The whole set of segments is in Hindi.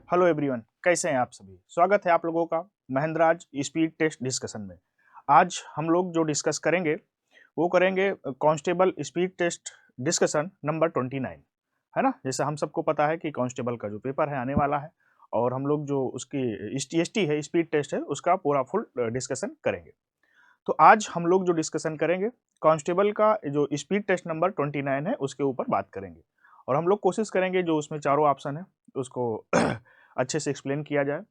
हेलो एवरीवन, कैसे हैं आप सभी। स्वागत है आप लोगों का महेंद्राज स्पीड टेस्ट डिस्कशन में। आज हम लोग जो डिस्कस करेंगे वो करेंगे constable speed test discussion number 29, है ना। जैसे हम सबको पता है कि कांस्टेबल का जो पेपर है आने वाला है और हम लोग जो उसकी ST है, स्पीड टेस्ट है, उसका पूरा फुल डिस्कशन करेंगे। तो आज हम लोग जो डिस्कशन करेंगे कांस्टेबल का जो स्पीड टेस्ट नंबर 29 है उसके ऊपर बात करेंगे और हम लोग कोशिश करेंगे जो उसमें चारों ऑप्शन है उसको अच्छे से एक्सप्लेन किया जाए।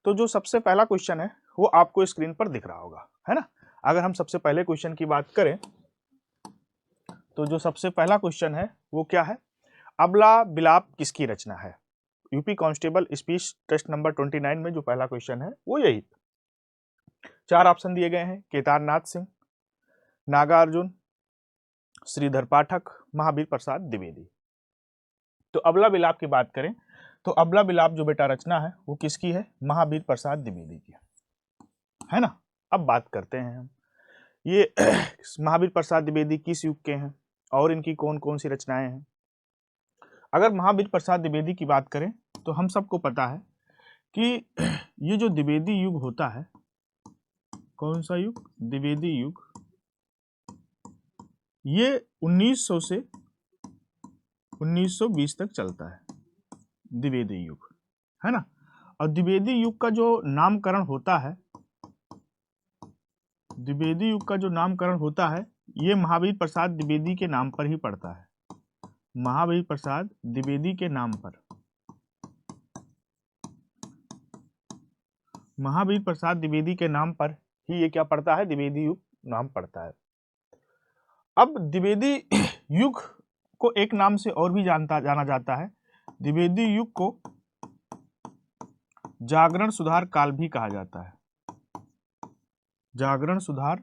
तो जो सबसे पहला क्वेश्चन है वो आपको स्क्रीन पर दिख रहा होगा, है ना। अगर हम सबसे पहले क्वेश्चन की बात करें तो जो सबसे पहला क्वेश्चन है वो क्या है, अबला बिलाप किसकी रचना है। UP constable speech test number 29 में जो पहला क्वेश्चन है वो यही। चार ऑप्शन दिए गए हैं, केदारनाथ सिंह, नागार्जुन, श्रीधर पाठक, महावीर प्रसाद द्विवेदी। तो अबला बिलाप की बात करें तो अबला बिलाप जो बेटा रचना है वो किसकी है, महावीर प्रसाद द्विवेदी की, है ना। अब बात करते हैं हम ये महावीर प्रसाद द्विवेदी किस युग के हैं और इनकी कौन कौन सी रचनाएं हैं। अगर महावीर प्रसाद द्विवेदी की बात करें तो हम सबको पता है कि ये जो द्विवेदी युग होता है, कौन सा युग, द्विवेदी युग, ये 1900 से 1920 तक चलता है द्विवेदी युग, है ना। और द्विवेदी युग का जो नामकरण होता है, द्विवेदी युग का जो नामकरण होता है ये महावीर प्रसाद द्विवेदी के नाम पर ही पड़ता है। महावीर प्रसाद द्विवेदी के नाम पर, महावीर प्रसाद द्विवेदी के नाम पर ही ये क्या पड़ता है, द्विवेदी युग नाम पड़ता है। अब द्विवेदी युग को एक नाम से और भी जाना जाता है, द्विवेदी युग को जागरण सुधार काल भी कहा जाता है। जागरण सुधार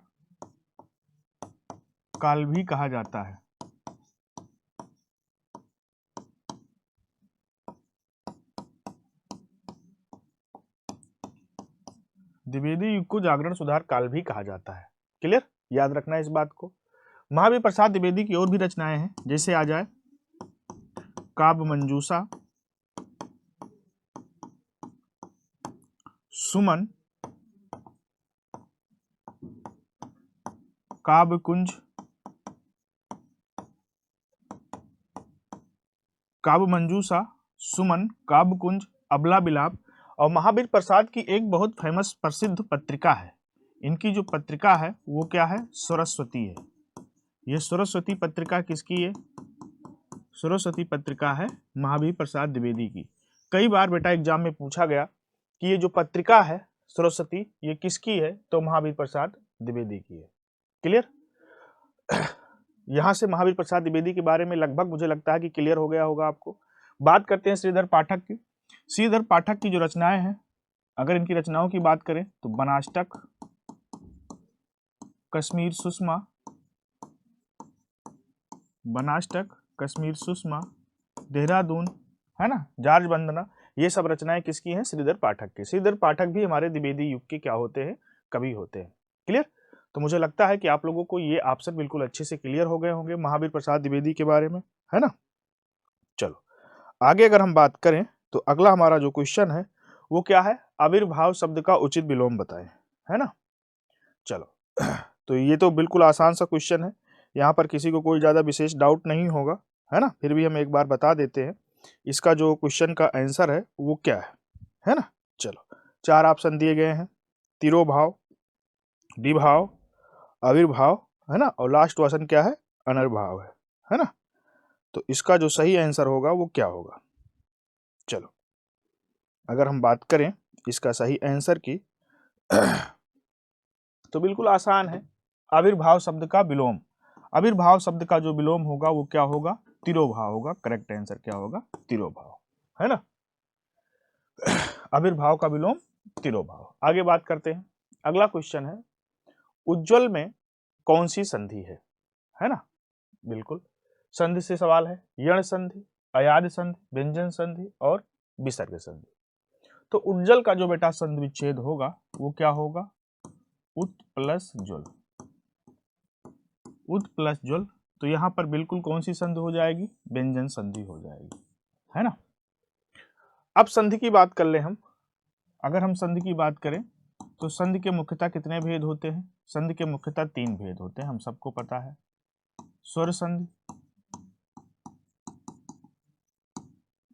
काल भी कहा जाता है। द्विवेदी युग को जागरण सुधार काल भी कहा जाता है। क्लियर, याद रखना इस बात को। महावीर प्रसाद द्विवेदी की और भी रचनाएं हैं, जैसे आ जाए काव्य मंजूषा, सुमन, काव्य कुंज, काव्य मंजूषा, सुमन, काव्य कुंज, अबला बिलाप। और महावीर प्रसाद की एक बहुत फेमस प्रसिद्ध पत्रिका है, इनकी जो पत्रिका है वो क्या है, सरस्वती है। ये सरस्वती पत्रिका किसकी है, सरस्वती पत्रिका है महावीर प्रसाद द्विवेदी की। कई बार बेटा एग्जाम में पूछा गया कि ये जो पत्रिका है सरस्वती ये किसकी है, तो महावीर प्रसाद द्विवेदी की है। क्लियर, यहां से महावीर प्रसाद द्विवेदी के बारे में लगभग मुझे लगता है कि क्लियर हो गया होगा आपको। बात करते हैं श्रीधर पाठक की। श्रीधर पाठक की जो रचनाएं हैं, अगर इनकी रचनाओं की बात करें तो बनाष्टक, कश्मीर सुषमा, बनाष्टक, कश्मीर सुषमा, देहरादून, है ना, जार्ज वंदना, ये सब रचनाएं किसकी हैं, श्रीधर पाठक की। श्रीधर पाठक भी हमारे द्विवेदी युग के क्या होते हैं, कवि होते हैं। क्लियर, तो मुझे लगता है कि आप लोगों को ये ऑप्शन बिल्कुल अच्छे से क्लियर हो गए होंगे महावीर प्रसाद द्विवेदी के बारे में, है ना। चलो आगे अगर हम बात करें तो अगला हमारा जो क्वेश्चन है वो क्या है, आविर्भाव शब्द का उचित विलोम बताएं, है ना। चलो तो ये तो बिल्कुल आसान सा क्वेश्चन है, यहाँ पर किसी को कोई ज्यादा विशेष डाउट नहीं होगा, है ना। फिर भी हम एक बार बता देते हैं इसका जो क्वेश्चन का आंसर है वो क्या है ना। चलो चार ऑप्शन दिए गए हैं, तिरोभाव, विभाव, आविर्भाव, है ना, और लास्ट ऑप्शन क्या है, अनर्भाव है ना। तो इसका जो सही आंसर होगा वो क्या होगा। चलो अगर हम बात करें इसका सही आंसर की तो बिल्कुल आसान है, आविर्भाव शब्द का विलोम। आविर्भाव शब्द का जो विलोम होगा वो क्या होगा, तिरोभाव होगा। करेक्ट आंसर क्या होगा, तिरोभाव, है ना। आविर्भाव का विलोम तिरोभाव। आगे बात करते हैं, अगला क्वेश्चन है, उज्ज्वल में कौन सी संधि है ना। बिल्कुल संधि से सवाल है, यण संधि, अयाद संधि, व्यंजन संधि और विसर्ग संधि। तो उज्ज्वल का जो बेटा संधि विच्छेद होगा वो क्या होगा, उत प्लस ज्वल, उत प्लस ज्वल। तो यहां पर बिल्कुल कौन सी संधि हो जाएगी, व्यंजन संधि हो जाएगी, है ना। अब संधि की बात कर ले हम। अगर हम संधि की बात करें तो संधि के मुख्यतः कितने भेद होते हैं? संधि के मुख्यतः 3 भेद होते हैं, हम सबको पता है। स्वर संधि,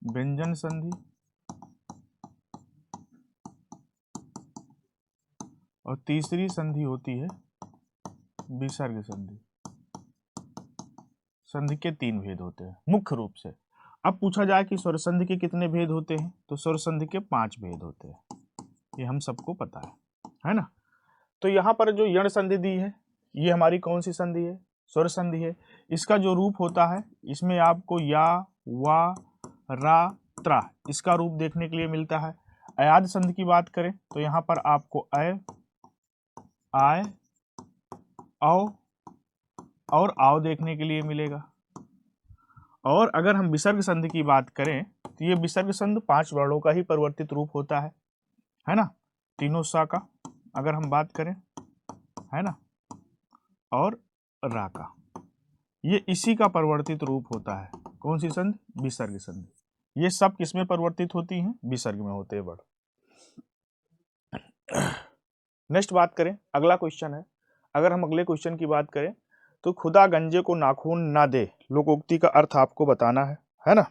व्यंजन संधि और तीसरी संधि होती है विसर्ग संधि। संधि के 3 भेद होते हैं मुख्य रूप से। अब पूछा जाए कि स्वर संधि के कितने भेद होते हैं, तो स्वर संधि के 5 भेद होते हैं, ये हम सबको पता है ना। तो यहाँ पर जो यण संधि दी है, ये हमारी कौन सी संधि है? स्वर संधि है। इसका जो रूप होता है, इसमें आपको या, वा, रा, त्रा इसका रूप देखने के लिए मिलता है। अयाद संधि की बात करें तो यहाँ पर आपको अय, आय, औ और आओ देखने के लिए मिलेगा। और अगर हम विसर्ग संधि की बात करें तो ये विसर्ग संधि 5 वर्णों का ही परिवर्तित रूप होता है ना। तीनों सा का अगर हम बात करें, है ना, और रा का, ये इसी का परिवर्तित रूप होता है। कौन सी संधि? विसर्ग संधि। ये सब किसमें परिवर्तित होती हैं? विसर्ग में होते हैं वर्ड। नेक्स्ट बात करें, अगला क्वेश्चन है। अगर हम अगले क्वेश्चन की बात करें तो खुदा गंजे को नाखून ना दे, लोकोक्ति का अर्थ आपको बताना है ना।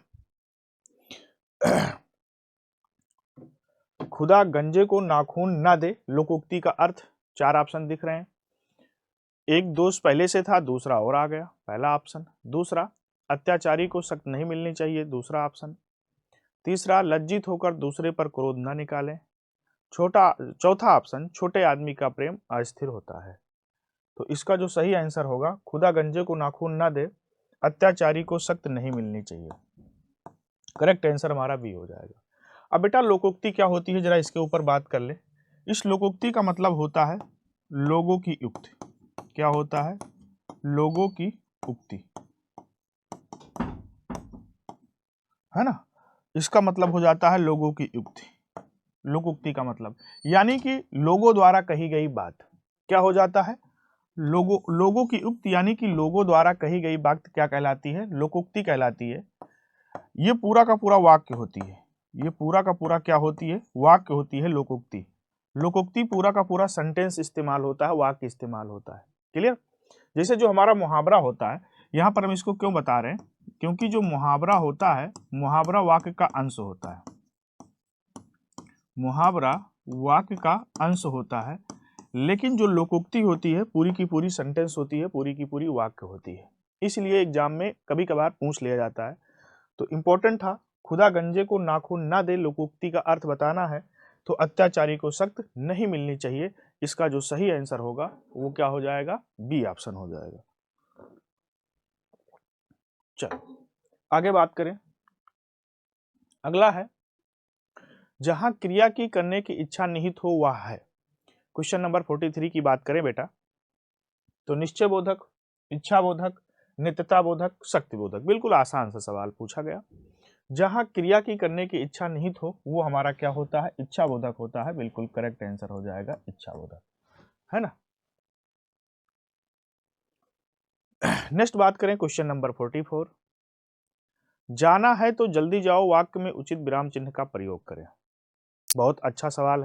खुदा गंजे को नाखून ना दे, लोकोक्ति का अर्थ 4 ऑप्शन दिख रहे हैं। एक दोष पहले से था, दूसरा और आ गया, पहला ऑप्शन। दूसरा, अत्याचारी को सख्त नहीं मिलनी चाहिए, दूसरा ऑप्शन। तीसरा, लज्जित होकर दूसरे पर क्रोध न निकालें। चौथा ऑप्शन, छोटे आदमी का प्रेम अस्थिर होता है। तो इसका जो सही आंसर होगा, खुदा गंजे को नाखून ना दे, अत्याचारी को सख्त नहीं मिलनी चाहिए। करेक्ट आंसर हमारा बी हो जाएगा। अब बेटा लोकोक्ति क्या होती है, जरा इसके ऊपर बात कर ले। इस लोकोक्ति का मतलब होता है लोगों की उक्ति। क्या होता है? लोगों की उक्ति, है ना। इसका मतलब हो जाता है लोगों की उक्ति। लोकोक्ति का मतलब यानी कि लोगों द्वारा कही गई बात। क्या हो जाता है? लोगों की उक्ति, यानी कि लोगों द्वारा कही गई बात क्या कहलाती है? लोकोक्ति कहलाती है। ये पूरा का पूरा वाक्य होती है। ये पूरा का पूरा क्या होती है? वाक्य होती है लोकोक्ति। लोकोक्ति पूरा का पूरा सेंटेंस इस्तेमाल होता है, वाक्य इस्तेमाल होता है। क्लियर? जैसे जो हमारा मुहावरा होता है, यहाँ पर हम इसको क्यों बता रहे हैं? क्योंकि जो मुहावरा होता है, मुहावरा वाक्य का अंश होता है। मुहावरा वाक्य का अंश होता है, लेकिन जो लोकोक्ति होती है पूरी की पूरी सेंटेंस होती है, पूरी की पूरी वाक्य होती है। इसलिए एग्जाम में कभी कभार पूछ लिया जाता है। तो इंपॉर्टेंट था, खुदा गंजे को नाखून ना दे, लोकोक्ति का अर्थ बताना है। तो अत्याचारी को सख्त नहीं मिलनी चाहिए। इसका जो सही आंसर होगा वो क्या हो जाएगा? बी ऑप्शन हो जाएगा। चलो आगे बात करें। अगला है, जहां क्रिया की करने की इच्छा निहित हो वह है। क्वेश्चन नंबर 43 की बात करें बेटा, तो निश्चय बोधक, इच्छा बोधक, नित्यता बोधक, शक्ति बोधक। बिल्कुल आसान सा सवाल पूछा गया। जहां क्रिया की करने की इच्छा निहित हो वो हमारा क्या होता है? इच्छा बोधक होता है। बिल्कुल करेक्ट आंसर हो जाएगा इच्छा बोधक, है ना। नेक्स्ट बात करें क्वेश्चन नंबर 44। जाना है तो जल्दी जाओ, वाक्य में उचित विराम चिन्ह का प्रयोग करें। बहुत अच्छा सवाल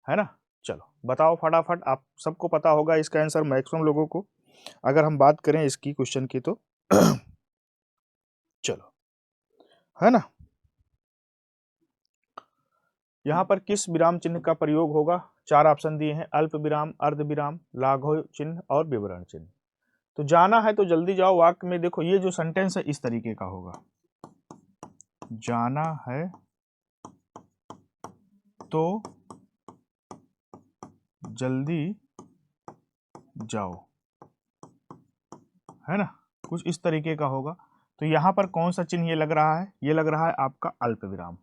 है ना। चलो बताओ फटाफट, आप सबको पता होगा इसका आंसर मैक्सिमम लोगों को, अगर हम बात करें इसकी क्वेश्चन की तो। चलो, है ना। यहाँ पर किस विराम चिन्ह का प्रयोग होगा? 4 ऑप्शन दिए हैं, अल्प विराम, अर्ध विराम, लाघव चिन्ह और विवरण चिन्ह। तो जाना है तो जल्दी जाओ वाक्य में देखो, ये जो सेंटेंस है इस तरीके का होगा, जाना है तो जल्दी जाओ, है ना, कुछ इस तरीके का होगा। तो यहाँ पर कौन सा चिन्ह ये लग रहा है? ये लग रहा है आपका अल्प विराम।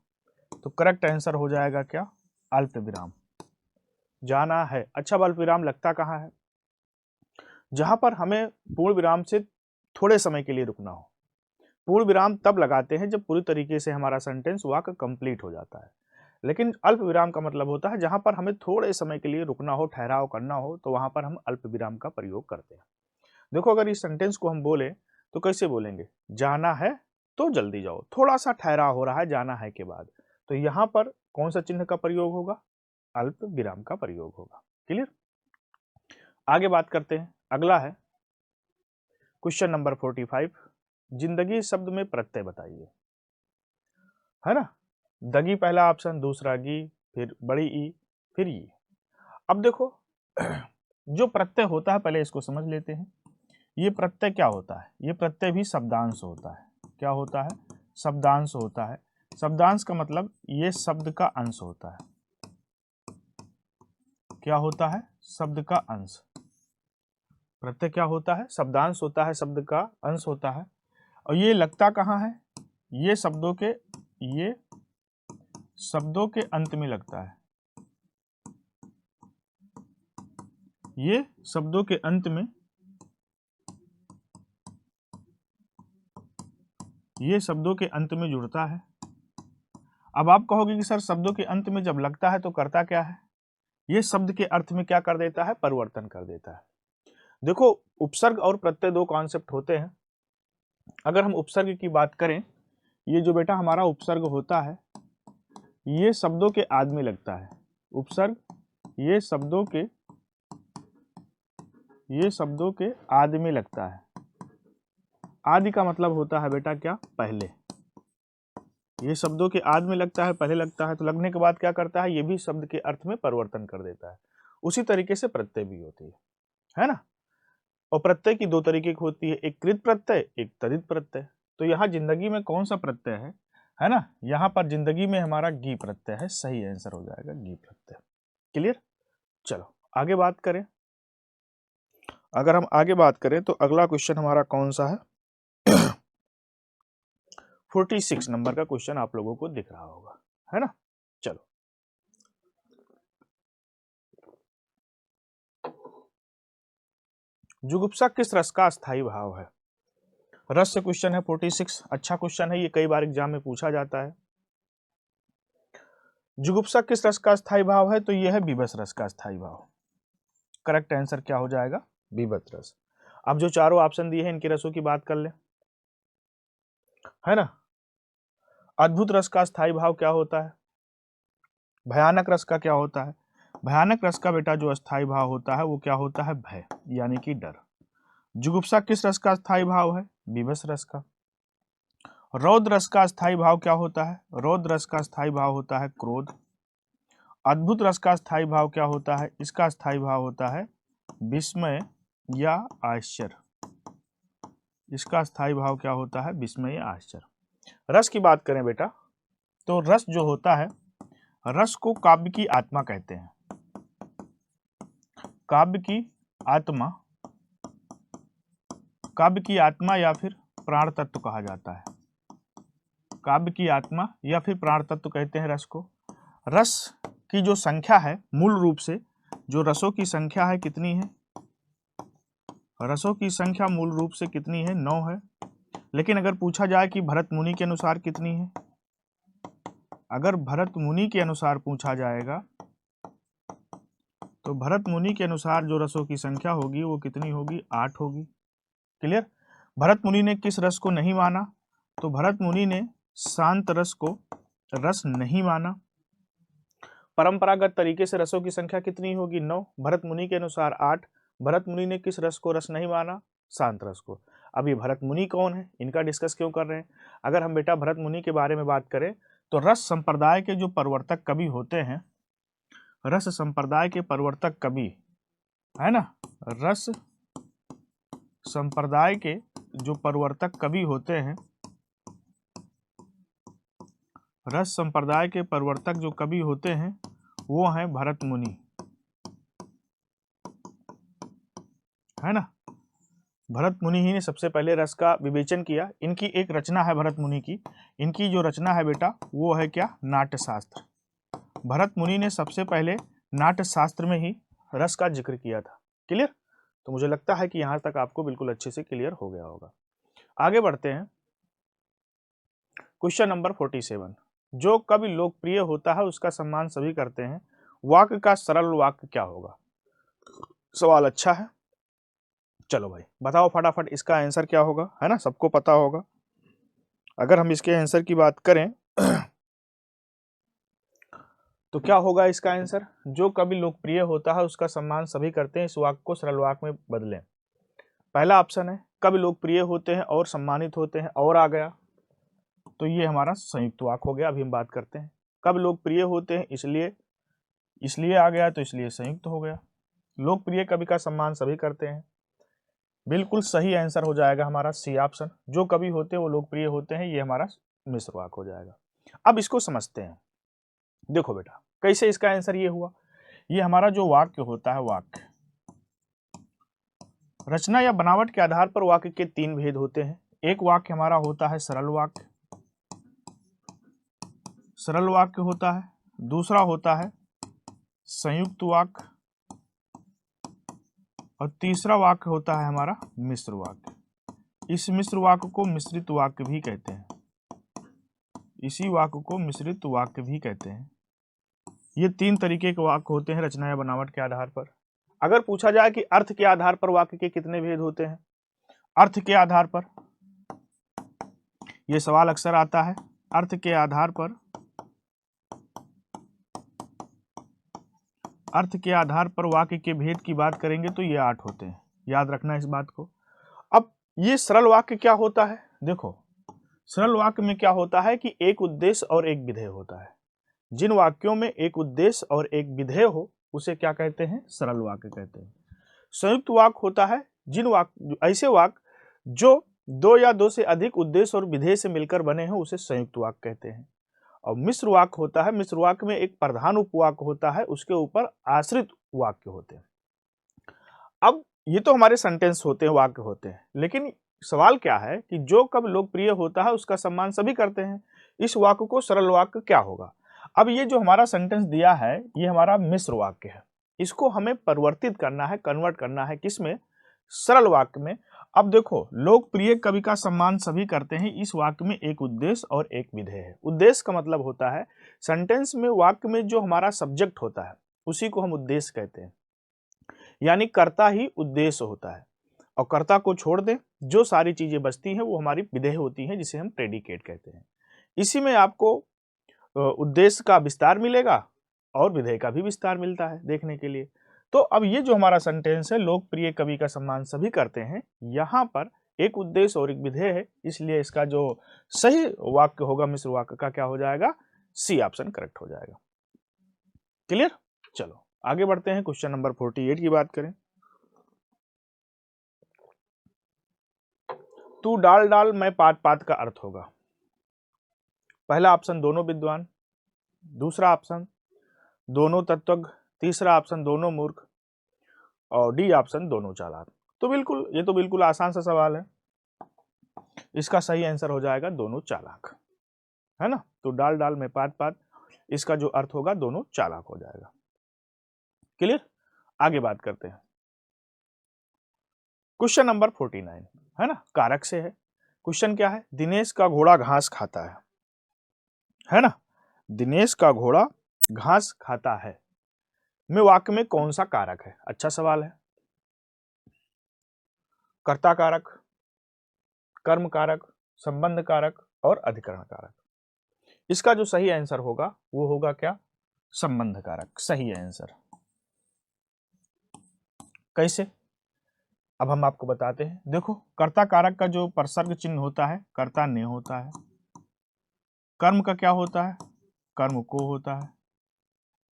तो करेक्ट आंसर हो जाएगा क्या? अल्प विराम। जाना है, अच्छा अल्प विराम लगता कहाँ है? जहां पर हमें पूर्ण विराम से थोड़े समय के लिए रुकना हो। पूर्ण विराम तब लगाते हैं जब पूरी तरीके से हमारा सेंटेंस वाक्य कंप्लीट हो जाता है। लेकिन अल्प विराम का मतलब होता है जहां पर हमें थोड़े समय के लिए रुकना हो, ठहराव करना हो, तो वहां पर हम अल्प विराम का प्रयोग करते हैं। देखो अगर इस सेंटेंस को हम बोले तो कैसे बोलेंगे? जाना है तो जल्दी जाओ, थोड़ा सा ठहराव हो रहा है जाना है के बाद, तो यहाँ पर कौन सा चिन्ह का प्रयोग होगा? अल्प विराम का प्रयोग होगा। क्लियर? आगे बात करते हैं। अगला है क्वेश्चन नंबर 45, जिंदगी शब्द में प्रत्यय बताइए, है ना। दगी पहला ऑप्शन, दूसरा गी, फिर बड़ी ई, फिर ई। अब देखो जो प्रत्यय होता है पहले इसको समझ लेते हैं। ये प्रत्यय क्या होता है? ये प्रत्यय भी शब्दांश होता है। क्या होता है? शब्दांश होता है। शब्दांश का मतलब ये शब्द का अंश होता है। क्या होता है? शब्द का अंश। प्रत्यय क्या होता है? शब्दांश होता है, शब्द का अंश होता है। और ये लगता कहाँ है? ये शब्दों के अंत में लगता है। ये शब्दों के अंत में, ये शब्दों के अंत में जुड़ता है। अब आप कहोगे कि सर शब्दों के अंत में जब लगता है तो करता क्या है? ये शब्द के अर्थ में क्या कर देता है? परिवर्तन कर देता है। देखो, उपसर्ग और प्रत्यय दो कॉन्सेप्ट होते हैं। अगर हम उपसर्ग की बात करें, ये जो बेटा हमारा उपसर्ग होता है, ये शब्दों के आदि में लगता है। उपसर्ग ये शब्दों के आदि में लगता है। आदि का मतलब होता है बेटा क्या? पहले। ये शब्दों के आदि में लगता है, पहले लगता है, तो लगने के बाद क्या करता है? ये भी शब्द के अर्थ में परिवर्तन कर देता है। उसी तरीके से प्रत्यय भी होती है ना। और प्रत्यय की दो तरीके की होती है, एक कृत प्रत्यय, एक तदित प्रत्यय। तो यहाँ जिंदगी में कौन सा प्रत्यय है ना? यहाँ पर जिंदगी में हमारा गी प्रत्यय है। सही आंसर हो जाएगा गी प्रत्यय। क्लियर? चलो आगे बात करें। अगर हम आगे बात करें तो अगला क्वेश्चन हमारा कौन सा है? 46 नंबर का क्वेश्चन आप लोगों को दिख रहा होगा, है ना। चलो, जुगुप्सा किस रस का स्थायी भाव है? रस से क्वेश्चन है 46। अच्छा क्वेश्चन है, ये कई बार एग्जाम में पूछा जाता है। जुगुप्सा किस रस का स्थायी भाव है? तो यह है बीभत्स रस का स्थायी भाव। करेक्ट आंसर क्या हो जाएगा? बीभत्स रस। अब जो चारों ऑप्शन दिए हैं इनके रसों की बात कर ले, है ना। अद्भुत रस का स्थायी भाव क्या होता है? भयानक रस का क्या होता है? भयानक रस का बेटा जो स्थायी भाव होता है वो क्या होता है? भय, यानी कि डर। जुगुप्सा किस रस का स्थायी भाव है? बीभत्स रस का। रौद्र रस का स्थायी भाव क्या होता है? रौद्र रस का स्थायी भाव होता है क्रोध। अद्भुत रस का स्थायी भाव क्या होता है? इसका स्थायी भाव होता है विस्मय या आश्चर्य। इसका स्थायी भाव क्या होता है? विस्मय या आश्चर्य। रस की बात करें बेटा, तो रस जो होता है, रस को काव्य की आत्मा कहते हैं। काव्य की आत्मा या फिर प्राण तत्व कहा जाता है। काव्य की आत्मा या फिर प्राण तत्व कहते हैं रस को। रस की जो संख्या है, मूल रूप से जो रसों की संख्या है कितनी है? रसों की संख्या मूल रूप से कितनी है? 9 है। लेकिन अगर पूछा जाए कि भरत मुनि के अनुसार कितनी है, अगर भरत मुनि के अनुसार पूछा जाएगा तो भरत मुनि के अनुसार जो रसों की संख्या होगी वो कितनी होगी? 8 होगी। क्लियर? भरत मुनि ने किस रस को नहीं माना? तो भरत मुनि ने शांत रस को रस नहीं माना। परंपरागत तरीके से रसों की संख्या कितनी होगी? 9। भरत मुनि के अनुसार 8। भरत मुनि ने किस रस को रस नहीं माना? शांत रस को। अब ये भरत मुनि कौन है, इनका डिस्कस क्यों कर रहे हैं? अगर हम बेटा भरत मुनि के बारे में बात करें तो रस संप्रदाय के जो प्रवर्तक कवि होते हैं, रस संप्रदाय के प्रवर्तक कवि, है ना, रस संप्रदाय के जो प्रवर्तक कवि होते हैं, रस संप्रदाय के प्रवर्तक जो कवि होते हैं वो हैं भरत मुनि, है ना। भरत मुनि ही ने सबसे पहले रस का विवेचन किया। इनकी एक रचना है भरत मुनि की, इनकी जो रचना है बेटा वो है क्या? नाट्यशास्त्र। भरत मुनि ने सबसे पहले नाट्यशास्त्र में ही रस का जिक्र किया था। क्लियर? तो मुझे लगता है कि यहां तक आपको बिल्कुल अच्छे से क्लियर हो गया होगा। आगे बढ़ते हैं। क्वेश्चन नंबर 47, जो कवि लोकप्रिय होता है उसका सम्मान सभी करते हैं, वाक्य का सरल वाक्य क्या होगा? सवाल अच्छा है। चलो भाई बताओ फटाफट इसका आंसर क्या होगा, है ना, सबको पता होगा। अगर हम इसके आंसर की बात करें तो क्या होगा इसका आंसर? जो कभी लोकप्रिय होता है उसका सम्मान सभी करते हैं, इस वाक्य को सरल वाक्य में बदलें। पहला ऑप्शन है कभी लोकप्रिय होते हैं और सम्मानित होते हैं, और आ गया तो ये हमारा संयुक्त वाक्य हो गया। अभी हम बात करते हैं कब लोकप्रिय होते हैं, इसलिए आ गया तो इसलिए संयुक्त हो गया। लोकप्रिय कवि का सम्मान सभी करते हैं, बिल्कुल सही आंसर हो जाएगा हमारा सी ऑप्शन। जो कवि होते हैं वो लोकप्रिय होते हैं, ये हमारा मिश्र वाक्य हो जाएगा। अब इसको समझते हैं। देखो बेटा कैसे इसका आंसर ये हुआ। ये हमारा जो वाक्य होता है, वाक्य रचना या बनावट के आधार पर वाक्य के तीन भेद होते हैं। एक वाक्य हमारा होता है सरल वाक्य, सरल वाक्य होता है। दूसरा होता है संयुक्त वाक्य, और तीसरा वाक्य होता है हमारा मिश्र वाक्य। इस मिश्र वाक्य को मिश्रित वाक्य भी कहते हैं, इसी वाक्य को मिश्रित वाक्य भी कहते हैं। ये तीन तरीके के वाक्य होते हैं रचना या बनावट के आधार पर। अगर पूछा जाए कि अर्थ के आधार पर वाक्य के कितने भेद होते हैं, अर्थ के आधार पर, यह सवाल अक्सर आता है। अर्थ के आधार पर, अर्थ के आधार पर वाक्य के भेद की बात करेंगे तो ये 8 होते हैं, याद रखना इस बात को। अब ये सरल वाक्य क्या होता है, देखो सरल वाक्य में क्या होता है कि एक उद्देश्य और एक विधेय होता है। जिन वाक्यों में एक उद्देश्य और एक विधेय हो उसे क्या कहते हैं, सरल वाक्य कहते हैं। संयुक्त वाक्य होता है जिन वाक्य, ऐसे वाक्य जो दो या दो से अधिक उद्देश्य और विधेय से मिलकर बने हैं उसे संयुक्त वाक्य कहते हैं। और मिश्र वाक्य होता है, मिश्र वाक्य में एक प्रधान उपवाक्य होता है, उसके ऊपर आश्रित वाक्य होते हैं। अब ये तो हमारे सेंटेंस होते हैं, वाक्य होते हैं, लेकिन सवाल क्या है कि जो कब लोकप्रिय होता है उसका सम्मान सभी करते हैं, इस वाक्य को सरल वाक्य क्या होगा। अब ये जो हमारा सेंटेंस दिया है ये हमारा मिश्र वाक्य है, इसको हमें परिवर्तित करना है, कन्वर्ट करना है किसमें, सरल वाक्य में। अब देखो लोकप्रिय कवि का सम्मान सभी करते हैं, इस वाक्य में एक उद्देश्य और एक विधेय है। उद्देश्य का मतलब होता है सेंटेंस में, वाक्य में जो हमारा सब्जेक्ट होता है उसी को हम उद्देश्य कहते हैं, यानी कर्ता ही उद्देश्य होता है, और कर्ता को छोड़ दें जो सारी चीजें बचती हैं वो हमारी विधेय होती हैं, जिसे हम प्रेडिकेट कहते हैं। इसी में आपको उद्देश्य का विस्तार मिलेगा और विधेय का भी विस्तार मिलता है देखने के लिए। तो अब ये जो हमारा सेंटेंस है लोकप्रिय कवि का सम्मान सभी करते हैं, यहाँ पर एक उद्देश्य और एक विधेय है, इसलिए इसका जो सही वाक्य होगा मिश्र वाक्य का क्या हो जाएगा, सी ऑप्शन करेक्ट हो जाएगा। क्लियर, चलो आगे बढ़ते हैं। क्वेश्चन नंबर 48 की बात करें। तू डाल डाल मैं पात पात का अर्थ होगा। पहला ऑप्शन दोनों विद्वान, दूसरा ऑप्शन दोनों तत्वज्ञ, तीसरा ऑप्शन दोनों मूर्ख, और डी ऑप्शन दोनों चालाक। तो बिल्कुल ये तो बिल्कुल आसान सा सवाल है, इसका सही आंसर हो जाएगा दोनों चालाक, है ना। तो डाल डाल में पात पात, इसका जो अर्थ होगा दोनों चालाक हो जाएगा। क्लियर, आगे बात करते हैं। क्वेश्चन नंबर 49 है ना, कारक से है। क्वेश्चन क्या है, दिनेश का घोड़ा घास खाता है ना, दिनेश का घोड़ा घास खाता है में वाक्य में कौन सा कारक है। अच्छा सवाल है। कर्ता कारक, कर्म कारक, संबंध कारक और अधिकरण कारक। इसका जो सही आंसर होगा वो होगा क्या, संबंध कारक, सही आंसर। कैसे, अब हम आपको बताते हैं। देखो कर्ता कारक का जो प्रसर्ग चिन्ह होता है कर्ता ने होता है, कर्म का क्या होता है, कर्म को होता है,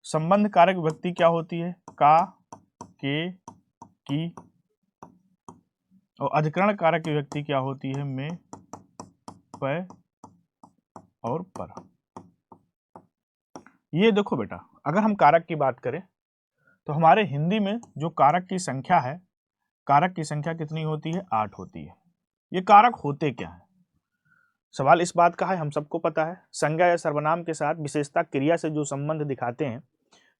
संबंध कारक व्यक्ति क्या होती है, का, के, की, और अधिकरण कारक व्यक्ति क्या होती है, में, प और पर। ये देखो बेटा अगर हम कारक की बात करें तो हमारे हिंदी में जो कारक की संख्या है, कारक की संख्या कितनी होती है, 8 होती है। ये कारक होते क्या है, सवाल इस बात का है, हम सबको पता है संज्ञा या सर्वनाम के साथ विशेषता क्रिया से जो संबंध दिखाते हैं,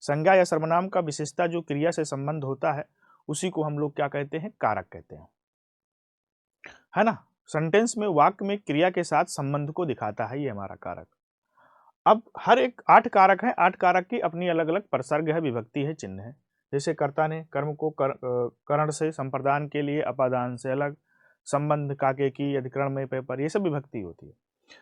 संज्ञा या सर्वनाम का विशेषता जो क्रिया से संबंध होता है उसी को हम लोग क्या कहते हैं, कारक कहते हैं, है ना। सेंटेंस में वाक्य में क्रिया के साथ संबंध को दिखाता है ये हमारा कारक। अब हर एक 8 कारक है, 8 कारक की अपनी अलग अलग प्रसर्ग है, विभक्ति है, चिन्ह है। जैसे कर्ता ने कर्म को करण से, संप्रदान के लिए अपादान से अलग, संबंध काके की, अधिकरण में पेपर, ये सब विभक्ति होती है।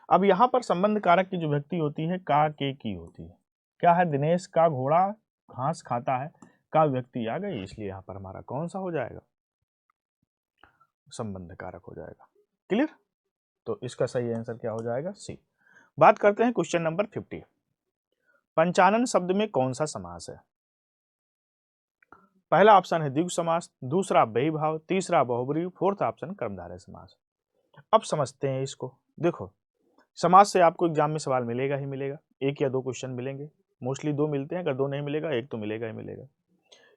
अब यहाँ पर संबंध कारक की जो विभक्ति होती है का के की होती है, क्या है, दिनेश का घोड़ा घास खाता है, का व्यक्ति आ गई, इसलिए यहाँ पर हमारा कौन सा हो जाएगा, संबंध कारक हो जाएगा। क्लियर? तो इसका सही आंसर क्या हो जाएगा, सी। बात करते हैं क्वेश्चन नंबर 50। पंचानन शब्द में कौन सा समास है? पहला ऑप्शन है द्विगु समास, दूसरा बेईभाव, तीसरा बहुब्रीहि, फोर्थ ऑप्शन कर्मधारय समास। अब समझते हैं इसको। देखो, समास से आपको एग्जाम में सवाल मिलेगा ही मिलेगा, एक या दो क्वेश्चन मिलेंगे, मोस्टली दो मिलते हैं, अगर दो नहीं मिलेगा एक तो मिलेगा ही मिलेगा।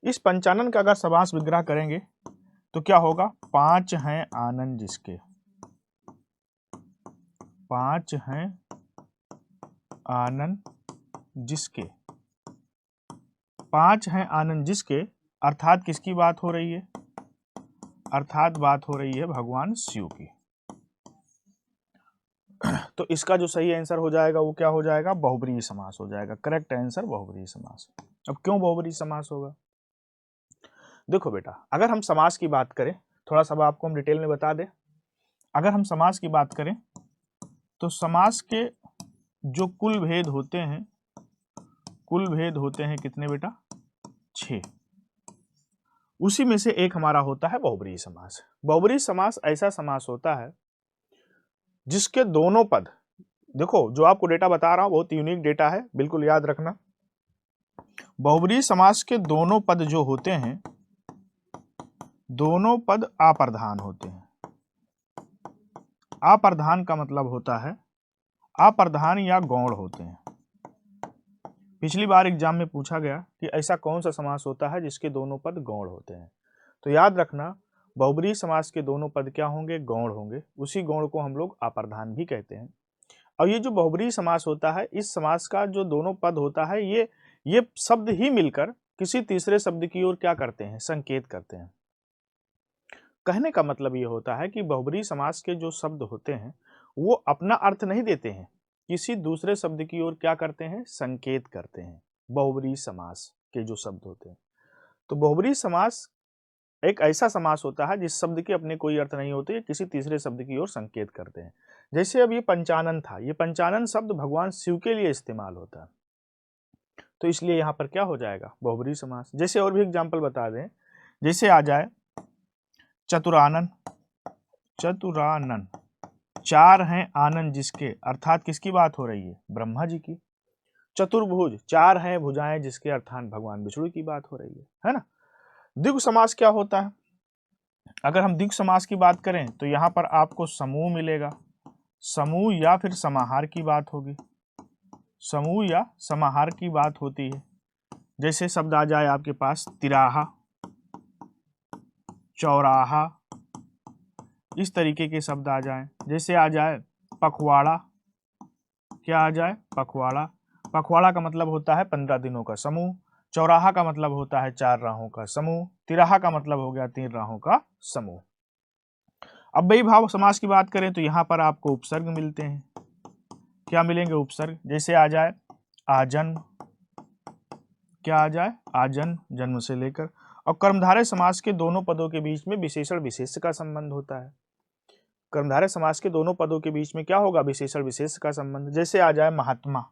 इस पंचानन का अगर समास विग्रह करेंगे तो क्या होगा, पांच हैं आनंद जिसके, पांच हैं आनंद जिसके, पांच हैं आनंद जिसके, अर्थात किसकी बात हो रही है, अर्थात बात हो रही है भगवान शिव की। तो इसका जो सही आंसर हो जाएगा वो क्या हो जाएगा, बहुब्रीहि समास हो जाएगा। करेक्ट आंसर बहुब्रीहि समास। अब क्यों बहुब्रीहि समास होगा, देखो बेटा, अगर हम समास की बात करें, थोड़ा सा आपको हम डिटेल में बता दें। अगर हम समास की बात करें तो समास के जो कुल भेद होते हैं, कुल भेद होते हैं कितने बेटा, 6। उसी में से एक हमारा होता है बहुब्रीहि समास। बहुब्रीहि समास ऐसा समास होता है जिसके दोनों पद, देखो जो आपको डेटा बता रहा हूं बहुत यूनिक डेटा है, बिल्कुल याद रखना। बहुब्रीहि समास के दोनों पद जो होते हैं, दोनों पद अप्रधान होते हैं। अप्रधान का मतलब होता है, अप्रधान या गौण होते हैं। पिछली बार एग्जाम में पूछा गया कि ऐसा कौन सा समास होता है जिसके दोनों पद गौण होते हैं, तो याद रखना बहुब्रीहि समास के दोनों पद क्या होंगे, गौण होंगे। उसी गौण को हम लोग अप्रधान भी कहते हैं। और ये जो बहुब्रीहि समास होता है, इस समास का जो दोनों पद होता है, ये शब्द ही मिलकर किसी तीसरे शब्द की ओर क्या करते हैं, संकेत करते हैं। कहने का मतलब ये होता है कि बहुब्रीहि समास के जो शब्द होते हैं वो अपना अर्थ नहीं देते हैं, किसी दूसरे शब्द की ओर क्या करते हैं, संकेत करते हैं। बहुब्रीहि समास के जो शब्द होते हैं, तो बहुब्रीहि समास एक ऐसा समास होता है जिस शब्द के अपने कोई अर्थ नहीं होते, किसी तीसरे शब्द की ओर संकेत करते हैं। जैसे अब ये पंचानन था, ये पंचानन शब्द भगवान शिव के लिए इस्तेमाल होता है, तो इसलिए यहाँ पर क्या हो जाएगा, बहुब्रीहि समास। जैसे और भी एग्जाम्पल बता दें, जैसे आ जाए चतुरानन, चतुरानन, चार हैं आनंद जिसके, अर्थात किसकी बात हो रही है, ब्रह्मा जी की। चतुर्भुज, चार हैं भुजाएं जिसके, अर्थात भगवान विष्णु की बात हो रही है ना। द्विगु समास क्या होता है, अगर हम द्विगु समास की बात करें तो यहाँ पर आपको समूह मिलेगा, समूह या फिर समाहार की बात होगी, समूह या समाहार की बात होती है। जैसे शब्द आ जाए आपके पास तिराहा, चौराहा, इस तरीके के शब्द आ जाएं। जैसे आ जाए पखवाड़ा, क्या आ जाए, पखवाड़ा। पखवाड़ा का मतलब होता है 15 दिनों का समूह। चौराहा का मतलब होता है 4 राहों का समूह। तिराहा का मतलब हो गया 3 राहों का समूह। अब बेईभाव समास की बात करें तो यहाँ पर आपको उपसर्ग मिलते हैं। क्या मिलेंगे, उपसर्ग। जैसे आ जाए आजन्म, क्या आ जाए, आजन्म, जन्म से लेकर। और कर्मधारय समास के दोनों पदों के बीच में विशेषण विशेष का संबंध होता है। कर्मधारय समास के दोनों पदों के बीच में क्या होगा, विशेषण विशेष का संबंध। जैसे आ जाए महात्मा,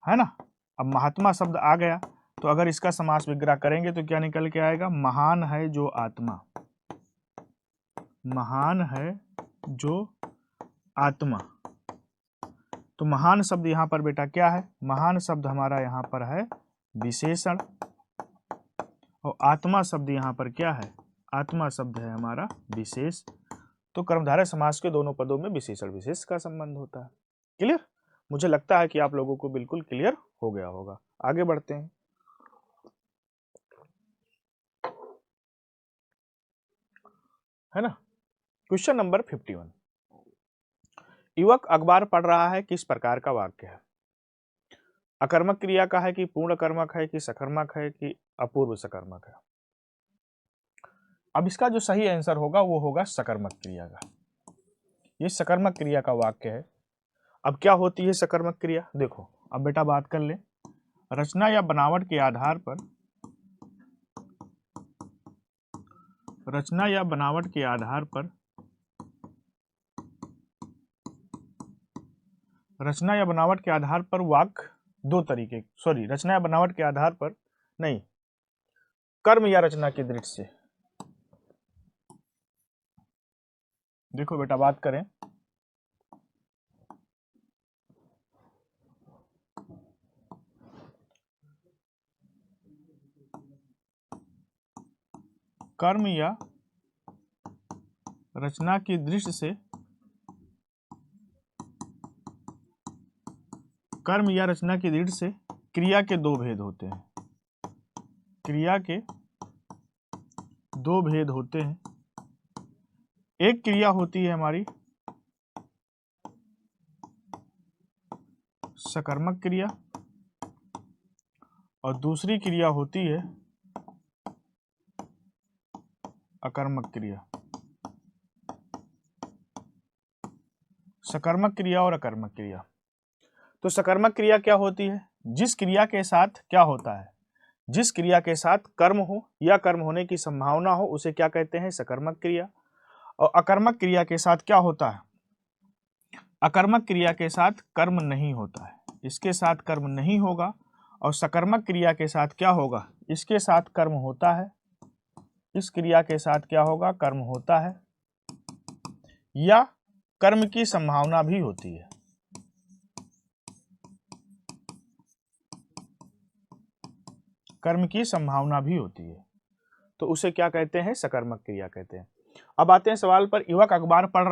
है ना। अब महात्मा शब्द आ गया तो अगर इसका समास विग्रह करेंगे तो क्या निकल के आएगा, महान है जो आत्मा, महान है जो आत्मा। तो महान शब्द यहाँ पर बेटा क्या है, महान शब्द हमारा यहाँ पर है विशेषण, और आत्मा शब्द यहाँ पर क्या है, आत्मा शब्द है हमारा विशेष। तो कर्मधारय समास के दोनों पदों में विशेषण विशेष का संबंध होता है। क्लियर? मुझे लगता है कि आप लोगों को बिल्कुल क्लियर हो गया होगा। आगे बढ़ते हैं। है ना। Question number 51। युवक अखबार पढ़ रहा है, किस प्रकार का वाक्य है। अकर्मक क्रिया का है कि पूर्ण कर्मक है कि सकर्मक है कि अपूर्व सकर्मक है। अब इसका जो सही आंसर होगा वो होगा सकर्मक क्रिया का। ये सकर्मक क्रिया का वाक्य है। अब क्या होती है सकर्मक क्रिया, देखो अब बेटा बात कर ले। रचना या बनावट के आधार पर, रचना या बनावट के आधार पर, रचना या बनावट के आधार पर वाक्य दो तरीके, सॉरी, रचना या बनावट के आधार पर नहीं, कर्म या रचना की दृष्टि से। देखो बेटा, बात करें कर्म या रचना की दृष्टि से, कर्म या रचना की दृष्टि से क्रिया के दो भेद होते हैं, क्रिया के दो भेद होते हैं। एक क्रिया होती है हमारी सकर्मक क्रिया और दूसरी क्रिया होती है अकर्मक क्रिया। सकर्मक क्रिया और अकर्मक क्रिया। तो सकर्मक क्रिया क्या होती है? जिस क्रिया के साथ क्या होता है, जिस क्रिया के साथ कर्म हो या कर्म होने की संभावना हो उसे क्या कहते हैं? सकर्मक क्रिया। और अकर्मक क्रिया के साथ क्या होता है? अकर्मक क्रिया के साथ कर्म नहीं होता है, इसके साथ कर्म नहीं होगा। और सकर्मक क्रिया के साथ क्या होगा? इसके साथ कर्म होता है, इस क्रिया के साथ क्या होगा? कर्म होता है या कर्म की संभावना भी होती है। कर्म की संभावना भी होती है, तो उसे क्या कहते हैं? सकर्मक क्रिया कहते हैं। अब आते हैं सवाल पर। युवक अखबार पढ़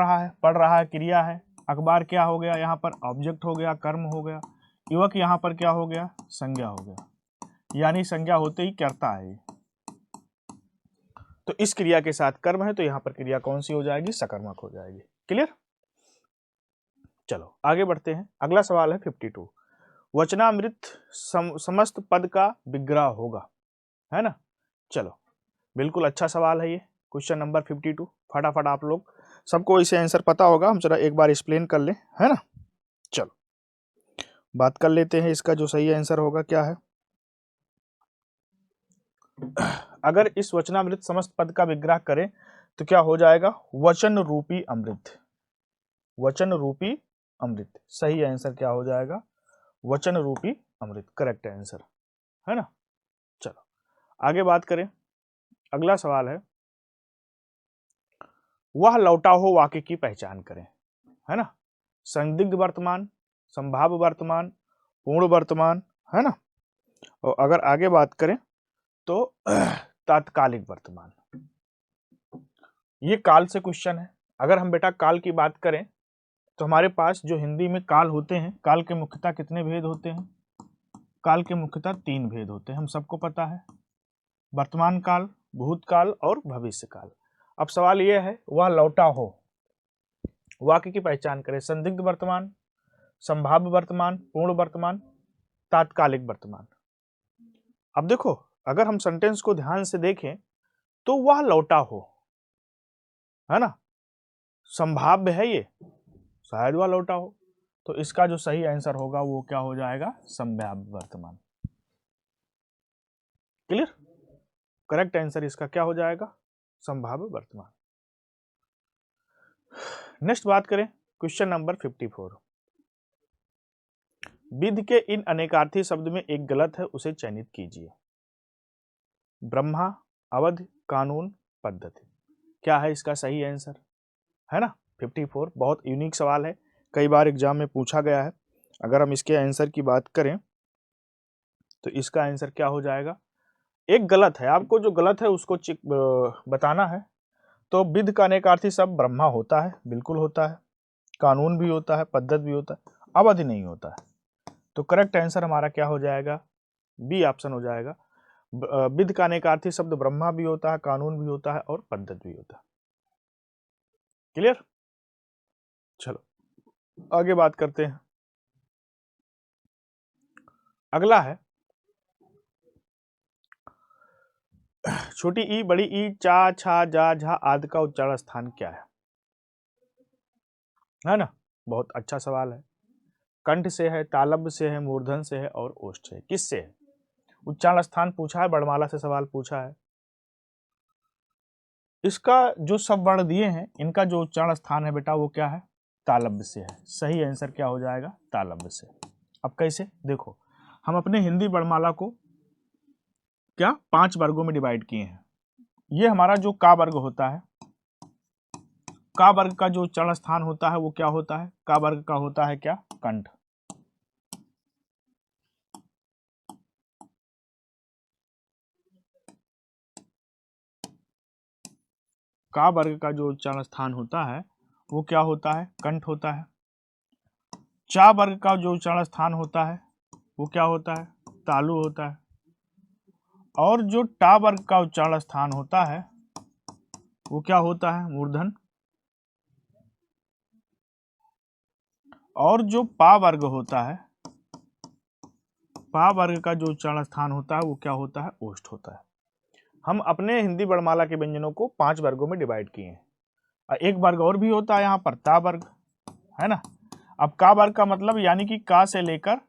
रहा है क्रिया है, अखबार क्या हो गया? यहाँ पर ऑब्जेक्ट हो गया, कर्म हो गया। युवक यहाँ पर क्या हो गया? संज्ञा हो गया, यानी संज्ञा होते ही कर्ता है। तो इस क्रिया के साथ कर्म है, तो यहाँ पर क्रिया कौन सी हो जाएगी? सकर्मक हो जाएगी। क्लियर? चलो आगे बढ़ते हैं। अगला सवाल है 52। वचनामृत समस्त पद का विग्रह होगा, है ना? चलो, बिल्कुल अच्छा सवाल है ये, क्वेश्चन नंबर 52। फटाफट आप लोग सबको इसे आंसर पता होगा, हम जरा एक बार एक्सप्लेन कर लें, है ना? चलो बात कर लेते हैं इसका जो सही आंसर होगा क्या है। अगर इस वचनामृत समस्त पद का विग्रह करें तो क्या हो जाएगा? वचन रूपी अमृत। वचन रूपी अमृत, सही आंसर क्या हो जाएगा? वचन रूपी अमृत, करेक्ट आंसर, है ना? चलो आगे बात करें। अगला सवाल है, वह लौटा हो वाक्य की पहचान करें, है ना? संदिग्ध वर्तमान, संभाव्य वर्तमान, पूर्ण वर्तमान, है ना? और अगर आगे बात करें तो तात्कालिक वर्तमान। ये काल से क्वेश्चन है। अगर हम बेटा काल की बात करें तो हमारे पास जो हिंदी में काल होते हैं, काल के मुख्यतः कितने भेद होते हैं? काल के मुख्यतः 3 भेद होते हैं, हम सबको पता है। वर्तमान काल, भूतकाल और भविष्य काल। अब सवाल यह है, वह लौटा हो वाक्य की पहचान करें। संदिग्ध वर्तमान, संभाव्य वर्तमान, पूर्ण वर्तमान, तात्कालिक वर्तमान। अब देखो, अगर हम सेंटेंस को ध्यान से देखें तो वह लौटा हो, है ना? संभाव्य है ये, शायद वह लौटा हो, तो इसका जो सही आंसर होगा वो क्या हो जाएगा? संभाव्य वर्तमान। क्लियर? करेक्ट आंसर इसका क्या हो जाएगा? संभाव्य वर्तमान। नेक्स्ट बात करें क्वेश्चन नंबर 54। विधि के इन अनेकार्थी शब्द में एक गलत है, उसे चयनित कीजिए। ब्रह्मा, अवधि, कानून, पद्धति। क्या है इसका सही आंसर, है ना? 54 बहुत यूनिक सवाल है, कई बार एग्जाम में पूछा गया है। अगर हम इसके आंसर की बात करें तो इसका आंसर क्या हो जाएगा? एक गलत है, आपको जो गलत है उसको बताना है। तो विधि का अनेकार्थी शब्द ब्रह्मा होता है, बिल्कुल होता है। कानून भी होता है, पद्धति भी होता है, अवधि नहीं होता है। तो करेक्ट आंसर हमारा क्या हो जाएगा? बी ऑप्शन हो जाएगा। विधि का अनेकार्थी शब्द ब्रह्मा भी होता है, कानून भी होता है और पद्धति भी होता है। क्लियर? चलो आगे बात करते हैं। अगला है छोटी ई, बड़ी ई, चा, छा, जा, झा आदि का उच्चारण स्थान क्या है ना? बहुत अच्छा सवाल है। कंठ से है, तालब्य से है, मूर्धन से है और ओष्ठ से। किससे है? उच्चारण स्थान पूछा है, वर्णमाला से सवाल पूछा है। इसका जो सब वर्ण दिए हैं, इनका जो उच्चारण स्थान है बेटा वो क्या है? तालब्य से है। सही आंसर क्या हो जाएगा? तालब्य से। अब कैसे? देखो, हम अपने हिंदी वर्णमाला को क्या 5 वर्गों में डिवाइड किए हैं। ये हमारा जो का वर्ग होता है, का वर्ग का जो उच्चारण स्थान होता है वो क्या होता है, का वर्ग का होता है क्या, कंठ। का वर्ग का जो उच्चारण स्थान होता है वो क्या होता है, कंठ होता है। चा वर्ग का जो उच्चारण स्थान होता है वो क्या होता है, तालु होता है। और जो टा वर्ग का उच्चारण स्थान होता है वो क्या होता है, मूर्धन। और जो पा वर्ग होता है, पा वर्ग का जो उच्चारण स्थान होता है वो क्या होता है, ओष्ठ होता है। हम अपने हिंदी वर्णमाला के व्यंजनों को 5 वर्गों में डिवाइड किए हैं। एक वर्ग और भी होता है यहाँ पर, ता वर्ग, है ना। अब का वर्ग का मतलब यानी कि का से लेकर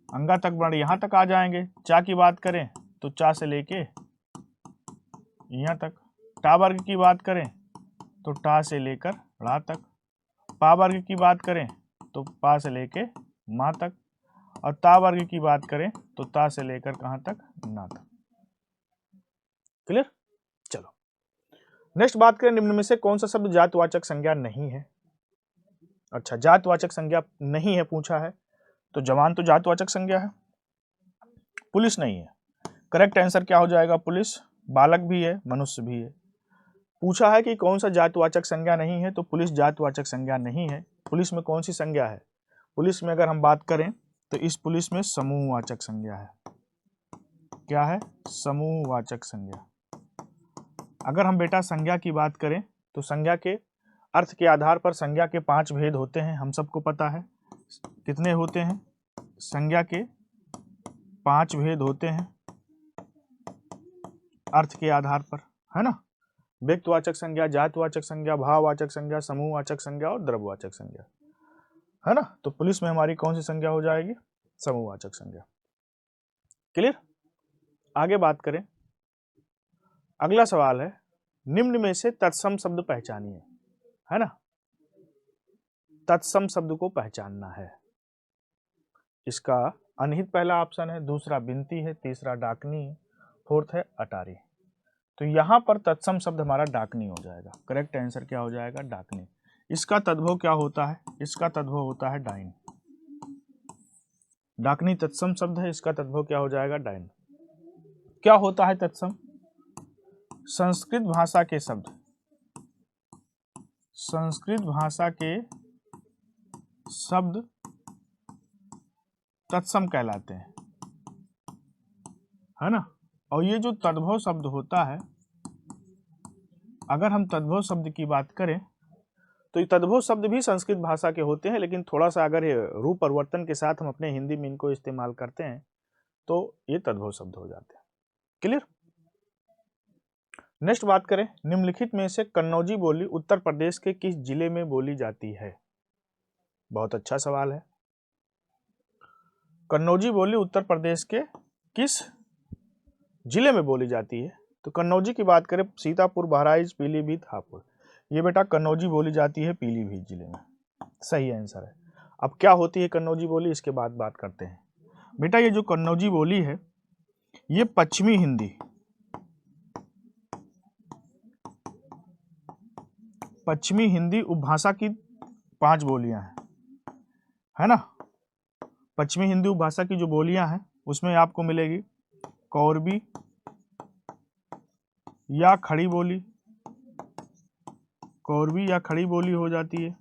अंगा तक वर्ण यहाँ तक आ जाएंगे। चा की बात करें तो चा से लेके यहाँ तक। टा वर्ग की बात करें तो टा से लेकर ड़ा तक। पा वर्ग की बात करें तो पा से लेके मा तक। और ता वर्ग की बात करें तो ता से लेकर कहाँ तक, ना तक। क्लियर। चलो नेक्स्ट बात करें, निम्न में से कौन सा शब्द जातवाचक संज्ञा नहीं है। अच्छा, जातवाचक संज्ञा नहीं है पूछा है, तो जवान तो जातवाचक संज्ञा है, पुलिस नहीं है। करेक्ट आंसर क्या हो जाएगा, पुलिस। बालक भी है, मनुष्य भी है। पूछा है कि कौन सा जातवाचक संज्ञा नहीं है, तो पुलिस जातवाचक संज्ञा नहीं है। पुलिस में कौन सी संज्ञा है, पुलिस में अगर हम बात करें तो इस पुलिस में समूहवाचक संज्ञा है। क्या है, समूहवाचक संज्ञा। अगर हम बेटा संज्ञा की बात करें तो संज्ञा के अर्थ के आधार पर संज्ञा के 5 भेद होते हैं, हम सबको पता है। कितने होते हैं, संज्ञा के 5 भेद होते हैं अर्थ के आधार पर, है ना। व्यक्तिवाचक संज्ञा, जातवाचक संज्ञा, भाववाचक संज्ञा, समूहवाचक संज्ञा और द्रव्यवाचक संज्ञा, है ना। तो पुलिस में हमारी कौन सी संज्ञा हो जाएगी, समूहवाचक संज्ञा। क्लियर। आगे बात करें, अगला सवाल है, निम्न में से तत्सम शब्द पहचानिए, है ना। तत्सम शब्द को पहचानना है। इसका अनहित पहला ऑप्शन है, दूसरा बिनती है, तीसरा डाकनी है, फोर्थ है अटारी। तो यहां पर तत्सम शब्द हमारा डाकनी हो जाएगा। करेक्ट आंसर क्या हो जाएगा, डाकनी। इसका तद्भव क्या होता है, इसका तद्भव होता है डाइन। डाकनी तत्सम शब्द है, इसका तद्भव क्या हो जाएगा, डाइन। क्या होता है तत्सम, संस्कृत भाषा के शब्द, संस्कृत भाषा के शब्द तत्सम कहलाते हैं, है ना। और ये जो तद्भव शब्द होता है, अगर हम तद्भव शब्द की बात करें तो ये तद्भव शब्द भी संस्कृत भाषा के होते हैं, लेकिन थोड़ा सा अगर रूप परिवर्तन के साथ हम अपने हिंदी में इनको इस्तेमाल करते हैं तो ये तद्भव शब्द हो जाते हैं। क्लियर। नेक्स्ट बात करें, निम्नलिखित में से कन्नौजी बोली उत्तर प्रदेश के किस जिले में बोली जाती है। बहुत अच्छा सवाल है। कन्नौजी बोली उत्तर प्रदेश के किस जिले में बोली जाती है, तो कन्नौजी की बात करें, सीतापुर, बहराइच, पीलीभीत, हापुड़। ये बेटा कन्नौजी बोली जाती है पीलीभीत जिले में, सही आंसर है। अब क्या होती है कन्नौजी बोली, इसके बाद बात करते हैं। बेटा ये जो कन्नौजी बोली है ये पश्चिमी हिंदी, पश्चिमी हिंदी उपभाषा की 5 बोलियां हैं, है ना। पश्चिमी हिंदी उपभाषा की जो बोलियां हैं उसमें आपको मिलेगी कौरबी या खड़ी बोली, कौरवी या खड़ी बोली हो जाती है,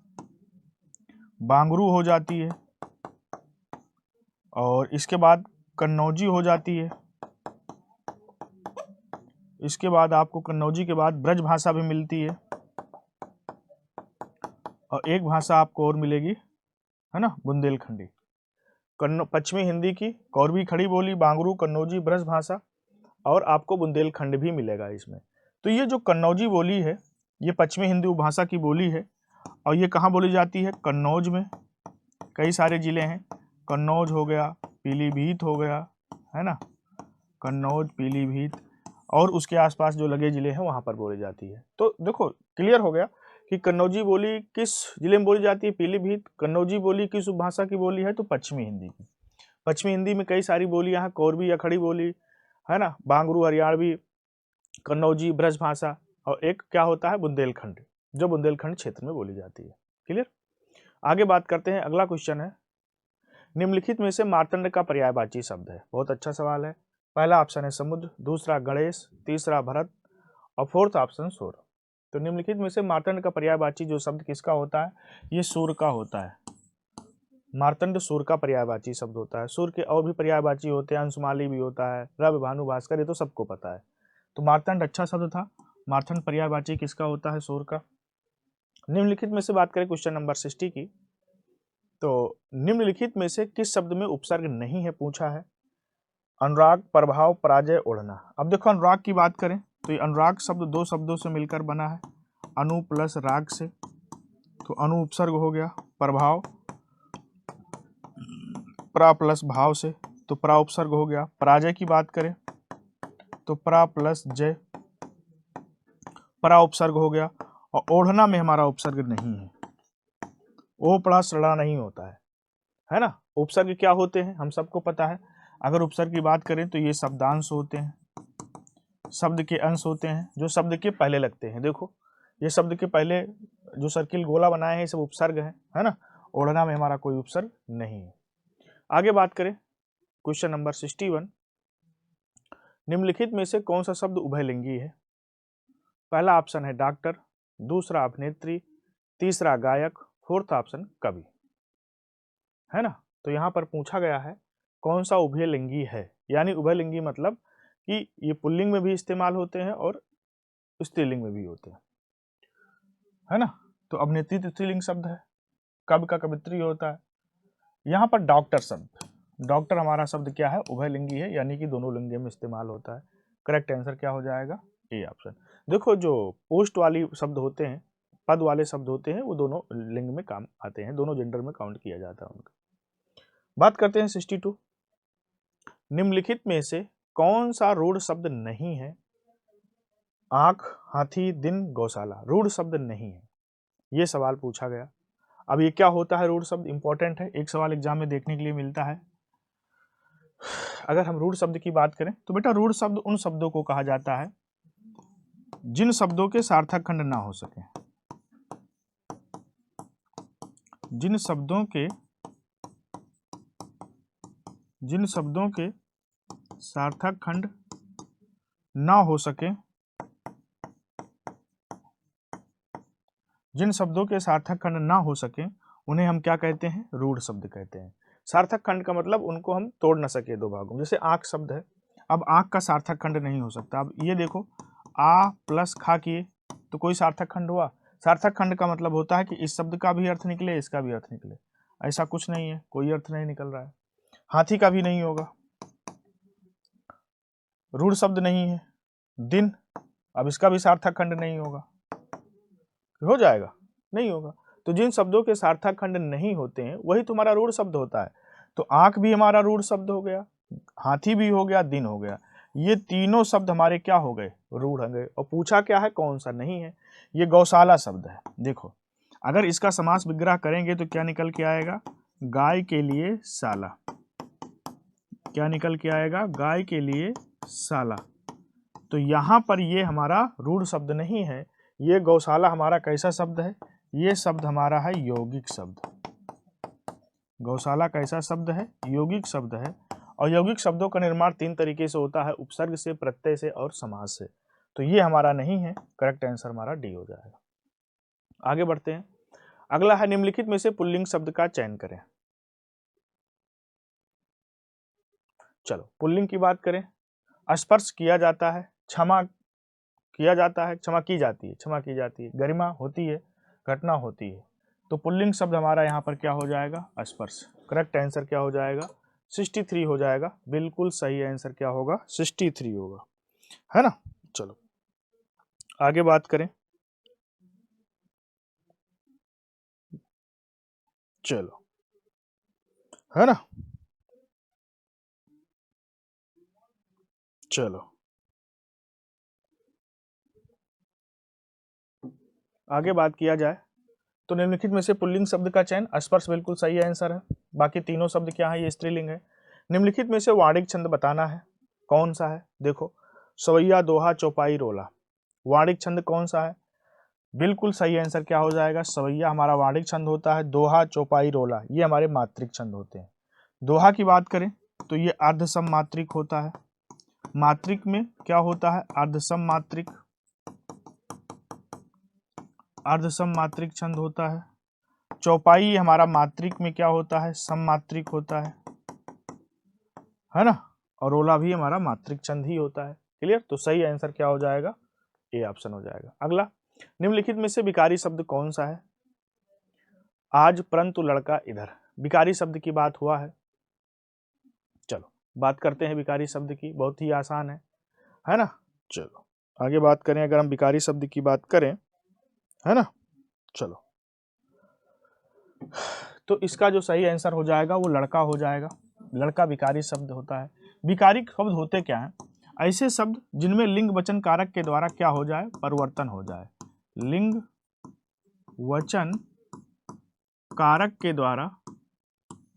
बांगरू हो जाती है, और इसके बाद कन्नौजी हो जाती है। इसके बाद आपको कन्नौजी के बाद ब्रज भाषा भी मिलती है, और एक भाषा आपको और मिलेगी, है ना, बुंदेलखंडी। पश्चिमी हिंदी की कौरवी खड़ी बोली, बांगरू, कन्नौजी, ब्रज भाषा, और आपको बुंदेलखंड भी मिलेगा इसमें। तो ये जो कन्नौजी बोली है ये पश्चिमी हिंदी उपभाषा की बोली है, और ये कहाँ बोली जाती है, कन्नौज में। कई सारे जिले हैं, कन्नौज हो गया, पीलीभीत हो गया, है ना, कन्नौज, पीलीभीत, और उसके आसपास जो लगे जिले हैं वहाँ पर बोली जाती है। तो देखो क्लियर हो गया कि कन्नौजी बोली किस जिले में बोली जाती है, पीलीभीत। कन्नौजी बोली किस उपभाषा की बोली है, तो पश्चिमी हिंदी की। पश्चिमी हिंदी में कई सारी बोलियां हैं, कोरबी या खड़ी बोली है ना, बांगरू, हरियाणवी, कन्नौजी, ब्रजभाषा, और एक क्या होता है बुंदेलखंड, जो बुंदेलखंड क्षेत्र में बोली जाती है। क्लियर। आगे बात करते हैं, अगला क्वेश्चन है निम्नलिखित में से मार्तंड का पर्यायवाची शब्द है। बहुत अच्छा सवाल है। पहला ऑप्शन है समुद्र, दूसरा गणेश, तीसरा भरत और फोर्थ ऑप्शन सूर्य। तो निम्नलिखित में से मार्तंड का पर्यायवाची जो शब्द किसका होता है, ये सूर्य का होता है। मार्तंड सूर्य का पर्यायवाची शब्द होता है। सूर्य के और भी पर्यायवाची होते हैं, अंशुमाली भी होता है, रवि, भानु, भास्कर, ये तो सबको पता है। तो मार्तंड अच्छा शब्द था। मार्तंड पर्यायवाची किसका होता है, सूर्य का। निम्नलिखित में से बात करें क्वेश्चन नंबर 60 की, तो निम्नलिखित में से किस शब्द में उपसर्ग नहीं है पूछा है। अनुराग, प्रभाव, पराजय, ओढ़ना। अब देखो अनुराग की बात करें तो ये अनुराग शब्द दो शब्दों से मिलकर बना है, अनु प्लस राग से, तो अनु उपसर्ग हो गया, प्रभाव प्रा प्लस भाव से, तो प्रा उपसर्ग हो गया। पराजय की बात करें तो प्रा प्लस जय, प्रा उपसर्ग हो गया। और ओढ़ना में हमारा उपसर्ग नहीं है, ओ प्लस ड़ा नहीं होता है ना। उपसर्ग क्या होते हैं हम सबको पता है। अगर उपसर्ग की बात करें तो ये शब्दांश होते हैं, शब्द के अंश होते हैं जो शब्द के पहले लगते हैं। देखो ये शब्द के पहले जो सर्किल गोला बनाए हैं ये सब उपसर्ग है ना। ओढ़ना में हमारा कोई उपसर्ग नहीं है। आगे बात करें क्वेश्चन नंबर 61, निम्नलिखित में से कौन सा शब्द उभयलिंगी है। पहला ऑप्शन है डॉक्टर, दूसरा अभिनेत्री, तीसरा गायक, फोर्थ ऑप्शन कवि, है ना। तो यहाँ पर पूछा गया है कौन सा उभयलिंगी है, यानी उभयलिंगी मतलब कि ये पुल्लिंग में भी इस्तेमाल होते हैं और स्त्रीलिंग में भी होते हैं, है ना। तो अभिनेत्री तो स्त्रीलिंग शब्द है, कवि का कवित्री होता है। यहाँ पर डॉक्टर शब्द, डॉक्टर हमारा शब्द क्या है, उभयलिंगी है, यानी कि दोनों लिंग में इस्तेमाल होता है। करेक्ट आंसर क्या हो जाएगा, ए ऑप्शन। देखो जो पोस्ट वाली शब्द होते हैं, पद वाले शब्द होते हैं, वो दोनों लिंग में काम आते हैं, दोनों जेंडर में काउंट किया जाता है उनका। बात करते हैं 62, निम्नलिखित में से कौन सा रूढ़ शब्द नहीं है। आंख, हाथी, दिन, गौशाला, रूढ़ शब्द नहीं है, ये सवाल पूछा गया। अब ये क्या होता है रूढ़ शब्द, इंपॉर्टेंट है, एक सवाल एग्जाम में देखने के लिए मिलता है। अगर हम रूढ़ शब्द की बात करें तो बेटा रूढ़ शब्द उन शब्दों को कहा जाता है जिन शब्दों के सार्थक खंड ना हो सके, जिन शब्दों के सार्थक खंड ना हो सके, जिन शब्दों के सार्थक खंड ना हो सके उन्हें हम क्या कहते हैं, रूढ़ शब्द कहते हैं। सार्थक खंड का मतलब उनको हम तोड़ ना सके दो भागों में। जैसे आंख शब्द है, अब आंख का सार्थक खंड नहीं हो सकता। अब ये देखो आ प्लस खा किए तो कोई सार्थक खंड हुआ। सार्थक खंड का मतलब होता है कि इस शब्द का भी अर्थ निकले, इसका भी अर्थ निकले। ऐसा कुछ नहीं है, कोई अर्थ नहीं निकल रहा है। हाथी का भी नहीं होगा, रूढ़ शब्द नहीं है। दिन, अब इसका भी सार्थक खंड नहीं होगा, हो जाएगा, नहीं होगा। तो जिन शब्दों के सार्थक खंड नहीं होते हैं वही तुम्हारा रूढ़ शब्द होता है। तो आंख भी हमारा रूढ़ शब्द हो गया, हाथी भी हो गया, दिन हो गया, ये तीनों शब्द हमारे क्या हो गए, रूढ़ हो गए। और पूछा क्या है, कौन सा नहीं है, ये गौशाला शब्द है। देखो अगर इसका समास विग्रह करेंगे तो क्या निकल के आएगा, गाय के लिए साला, क्या निकल के आएगा, गाय के लिए साला। तो यहां पर ये हमारा रूढ़ शब्द नहीं है, ये गौशाला हमारा कैसा शब्द है, ये शब्द हमारा है यौगिक शब्द। गौशाला कैसा शब्द है, यौगिक शब्द है। और यौगिक शब्दों का निर्माण तीन तरीके से होता है, उपसर्ग से, प्रत्यय से और समास से। तो ये हमारा नहीं है, करेक्ट आंसर हमारा डी हो जाएगा। आगे बढ़ते हैं, अगला है निम्नलिखित में से पुल्लिंग शब्द का चयन करें। चलो पुल्लिंग की बात करें, स्पर्श किया जाता है, क्षमा किया जाता है, क्षमा की जाती है, क्षमा की जाती है, गरिमा होती है, घटना होती है। तो पुल्लिंग शब्द हमारा यहाँ पर क्या हो जाएगा, स्पर्श। करेक्ट आंसर क्या हो जाएगा, 63 हो जाएगा। बिल्कुल सही आंसर क्या होगा, 63 होगा, है ना। चलो आगे बात करें, चलो, है ना। चलो आगे बात किया जाए तो निम्नलिखित में से पुल्लिंग शब्द का चयन, स्पर्श बिल्कुल सही आंसर है। बाकी तीनों शब्द क्या है, ये स्त्रीलिंग है। निम्नलिखित में से वाणिज्य छंद बताना है, कौन सा है? देखो, सवैया, दोहा, चौपाई, रोला। वाणिज्य छंद कौन सा है? बिल्कुल सही आंसर क्या हो जाएगा? सवैया हमारा वाणिज्य छंद होता है। दोहा, चौपाई, रोला ये हमारे मात्रिक छंद होते हैं। दोहा की बात करें तो ये अर्धसम मात्रिक होता है। मात्रिक में क्या होता है? अर्धसम मात्रिक, अर्धसम मात्रिक छंद होता है। चौपाई हमारा मात्रिक में क्या होता है? सम मात्रिक होता है ना। और रोला भी हमारा मात्रिक छंद ही होता है। क्लियर? तो सही आंसर क्या हो जाएगा? ए ऑप्शन हो जाएगा। अगला, निम्नलिखित में से विकारी शब्द कौन सा है? आज परंतु लड़का इधर, विकारी शब्द की बात हुआ है। चलो बात करते हैं विकारी शब्द की, बहुत ही आसान है ना। चलो आगे बात करें, अगर हम विकारी शब्द की बात करें, है ना। चलो, तो इसका जो सही आंसर हो जाएगा वो लड़का हो जाएगा। लड़का विकारी शब्द होता है। विकारी शब्द होते क्या है? ऐसे शब्द जिनमें लिंग वचन कारक के द्वारा क्या हो जाए? परिवर्तन हो जाए। लिंग वचन कारक के द्वारा,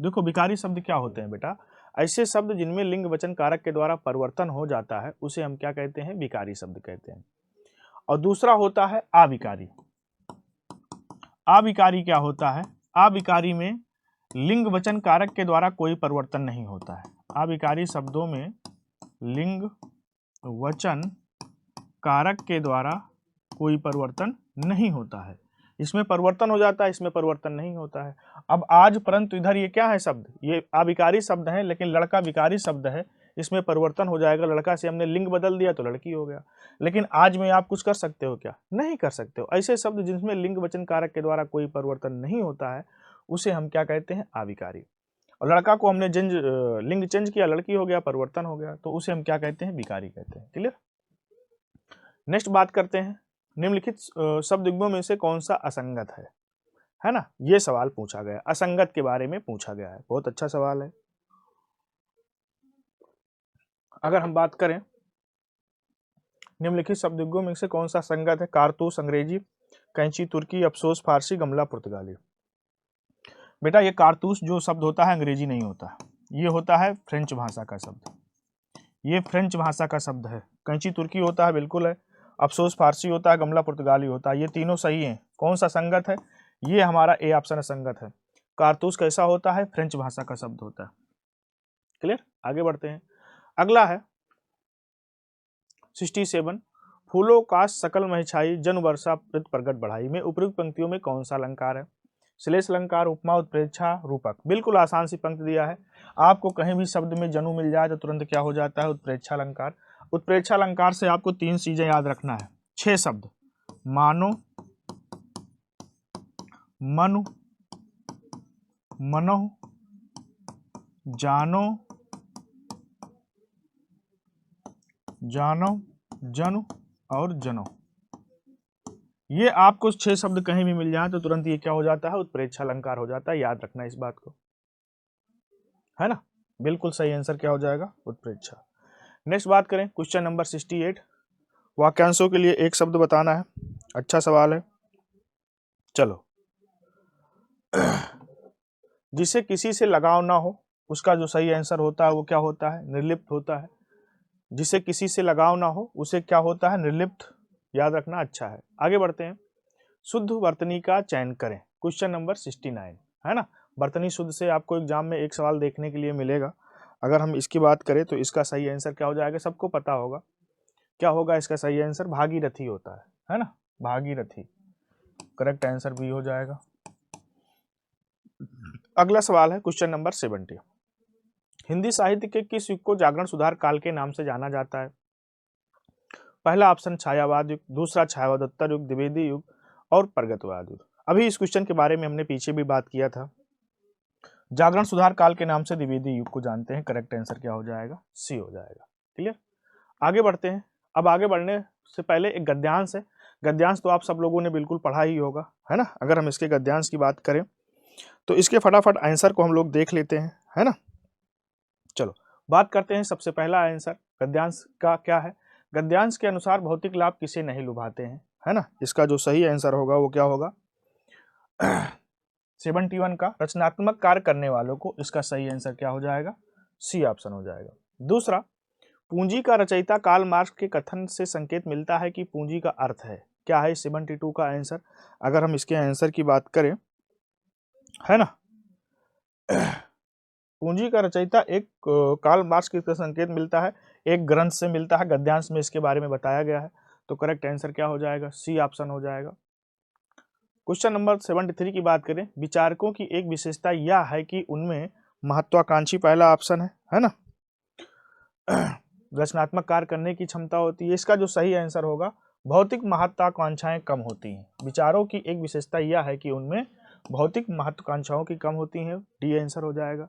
देखो विकारी शब्द क्या होते हैं बेटा? ऐसे शब्द जिनमें लिंग वचन कारक के द्वारा परिवर्तन हो जाता है उसे हम क्या कहते हैं? विकारी शब्द कहते हैं। और दूसरा होता है अविकारी। अविकारी क्या होता है? अविकारी में लिंग वचन कारक के द्वारा कोई परिवर्तन नहीं होता है। अविकारी शब्दों में लिंग वचन कारक के द्वारा कोई परिवर्तन नहीं होता है। इसमें परिवर्तन हो जाता है, इसमें परिवर्तन नहीं होता है। अब आज परंतु इधर ये क्या है शब्द? ये अविकारी शब्द है, लेकिन लड़का विकारी शब्द है, इसमें परिवर्तन हो जाएगा। लड़का से हमने लिंग बदल दिया तो लड़की हो गया। लेकिन आज में आप कुछ कर सकते हो क्या? नहीं कर सकते हो। ऐसे शब्द जिसमें लिंग वचन कारक के द्वारा कोई परिवर्तन नहीं होता है उसे हम क्या कहते हैं? अविकारी। और लड़का को हमने लिंग चेंज किया, लड़की हो गया, परिवर्तन हो गया, तो उसे हम क्या कहते हैं? विकारी कहते हैं। क्लियर? नेक्स्ट बात करते हैं, निम्नलिखित शब्द युग्मों में से कौन सा असंगत है ना। ये सवाल पूछा गया, असंगत के बारे में पूछा गया है। बहुत अच्छा सवाल है। अगर हम बात करें निम्नलिखित शब्द युग्मों में से कौन सा संगत है? कारतूस अंग्रेजी, कैंची तुर्की, अफसोस फारसी, गमला पुर्तगाली। बेटा ये कारतूस जो शब्द होता है अंग्रेजी नहीं होता, ये होता है फ्रेंच भाषा का शब्द। ये फ्रेंच भाषा का शब्द है। कैंची तुर्की होता है, बिल्कुल है। अफसोस फारसी होता है, गमला पुर्तगाली होता है। ये तीनों सही हैं। कौन सा संगत है? ये हमारा ए ऑप्शन संगत है। कारतूस कैसा होता है? फ्रेंच भाषा का शब्द होता है। क्लियर? आगे बढ़ते हैं। अगला है 67, फूलों का सकल महिछाई जन वर्षा प्रत प्रगट बढ़ाई में उपयुक्त पंक्तियों में कौन सा अलंकार है? श्लेष अलंकार, उपमा, उत्प्रेक्षा, रूपक। बिल्कुल आसान सी पंक्ति दिया है। आपको कहीं भी शब्द में जनु मिल जाए तो तुरंत क्या हो जाता है? उत्प्रेक्षा अलंकार। उत्प्रेक्षा अलंकार से आपको 3 चीजें याद रखना है। 6 शब्द, मानो, मनु, मनो, जानो, जानो, जनु और जनो। ये आपको 6 शब्द कहीं भी मिल जाए तो तुरंत ये क्या हो जाता है? उत्प्रेक्षा अलंकार हो जाता है। याद रखना इस बात को, है ना। बिल्कुल सही आंसर क्या हो जाएगा? उत्प्रेक्षा। नेक्स्ट बात करें क्वेश्चन नंबर 68, वाक्यांशों के लिए एक शब्द बताना है। अच्छा सवाल है। चलो, जिसे किसी से लगाव ना हो उसका जो सही आंसर होता है वो क्या होता है? निर्लिप्त होता है। जिसे किसी से लगाव ना हो उसे क्या होता है? निर्लिप्त। याद रखना, अच्छा है। आगे बढ़ते हैं। शुद्ध वर्तनी का चयन करें, क्वेश्चन नंबर 69, है ना। वर्तनी शुद्ध से आपको एग्जाम में एक सवाल देखने के लिए मिलेगा। अगर हम इसकी बात करें तो इसका सही आंसर क्या हो जाएगा? सबको पता होगा क्या होगा इसका सही आंसर? भागीरथी होता है ना। भागीरथी करेक्ट आंसर भी हो जाएगा। अगला सवाल है क्वेश्चन नंबर 70, हिंदी साहित्य के किस युग को जागरण सुधार काल के नाम से जाना जाता है? पहला ऑप्शन छायावाद युग, दूसरा छायावादोत्तर युग, द्विवेदी युग और प्रगतवाद युग। अभी इस क्वेश्चन के बारे में हमने पीछे भी बात किया था। जागरण सुधार काल के नाम से द्विवेदी युग को जानते हैं। करेक्ट आंसर क्या हो जाएगा? सी हो जाएगा। क्लियर? आगे बढ़ते हैं। अब आगे बढ़ने से पहले एक गद्यांश है। गद्यांश तो आप सब लोगों ने बिल्कुल पढ़ा ही होगा, है ना। अगर हम इसके गद्यांश की बात करें तो इसके फटाफट आंसर को हम लोग देख लेते हैं, है ना। चलो बात करते हैं। सबसे पहला आंसर गद्यांश का क्या है? गद्यांश के अनुसार भौतिक लाभ किसे नहीं लुभाते हैं, है ना। इसका जो सही आंसर होगा वो क्या होगा? 71 का रचनात्मक कार्य करने वालों को इसका सही आंसर क्या हो जाएगा? सी ऑप्शन हो जाएगा। दूसरा, पूंजी का रचयिता कार्ल मार्क्स के कथन से संकेत मिलता है कि पूंजी का अर्थ है। क्या है 72 का आंसर? अगर हम इसके आंसर की बात करें, है ना, पूंजी का रचयिता एक कार्ल मार्क्स के संकेत मिलता है, एक ग्रंथ से मिलता है, गद्यांश में इसके बारे में बताया गया है। तो करेक्ट आंसर क्या हो जाएगा? सी ऑप्शन हो जाएगा। क्वेश्चन नंबर 73 की बात करें, विचारकों की एक विशेषता यह है कि उनमें महत्वाकांक्षी, पहला ऑप्शन है ना, रचनात्मक कार्य करने की क्षमता होती है। इसका जो सही आंसर होगा, भौतिक महत्वाकांक्षाएं कम होती हैं। विचारों की एक विशेषता यह है कि उनमें भौतिक महत्वाकांक्षाओं की कम होती हैं। डी आंसर हो जाएगा।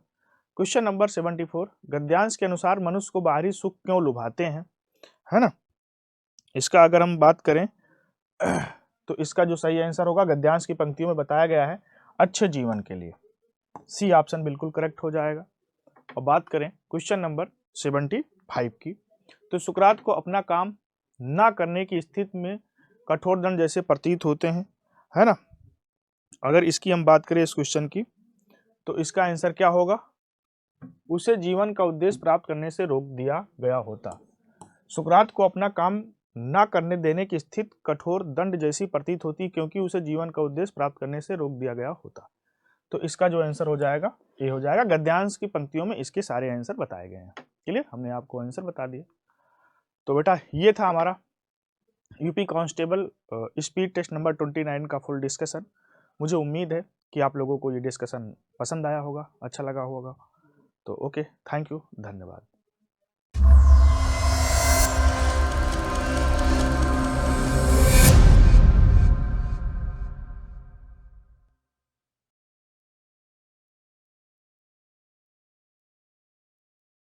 क्वेश्चन नंबर 74, गद्यांश के अनुसार मनुष्य को बाहरी सुख क्यों लुभाते हैं, है ना, इसका अगर हम बात करें तो इसका जो सही आंसर होगा, गद्यांश की पंक्तियों में बताया गया है अच्छे जीवन के लिए। सी ऑप्शन बिल्कुल करेक्ट हो जाएगा। और बात करें क्वेश्चन नंबर 75 की, तो सुकरात को अपना काम ना करने की स्थिति में कठोर दंड जैसे प्रतीत होते हैं, है ना। अगर इसकी हम बात करें इस क्वेश्चन की, तो इसका आंसर क्या होगा? उसे जीवन का उद्देश्य प्राप्त करने से रोक दिया गया होता। सुकरात को अपना काम ना करने देने की स्थिति कठोर दंड जैसी प्रतीत होती, क्योंकि उसे जीवन का उद्देश्य प्राप्त करने से रोक दिया गया होता। तो इसका जो आंसर हो जाएगा, ये हो जाएगा। गद्यांश की पंक्तियों में इसके सारे आंसर बताए गए हैं। क्लियर? हमने आपको आंसर बता दिए। तो बेटा, ये था हमारा UP constable speed test number 29 का फुल डिस्कशन। मुझे उम्मीद है कि आप लोगों को ये डिस्कशन पसंद आया होगा, अच्छा लगा होगा। तो ओके, थैंक यू, धन्यवाद।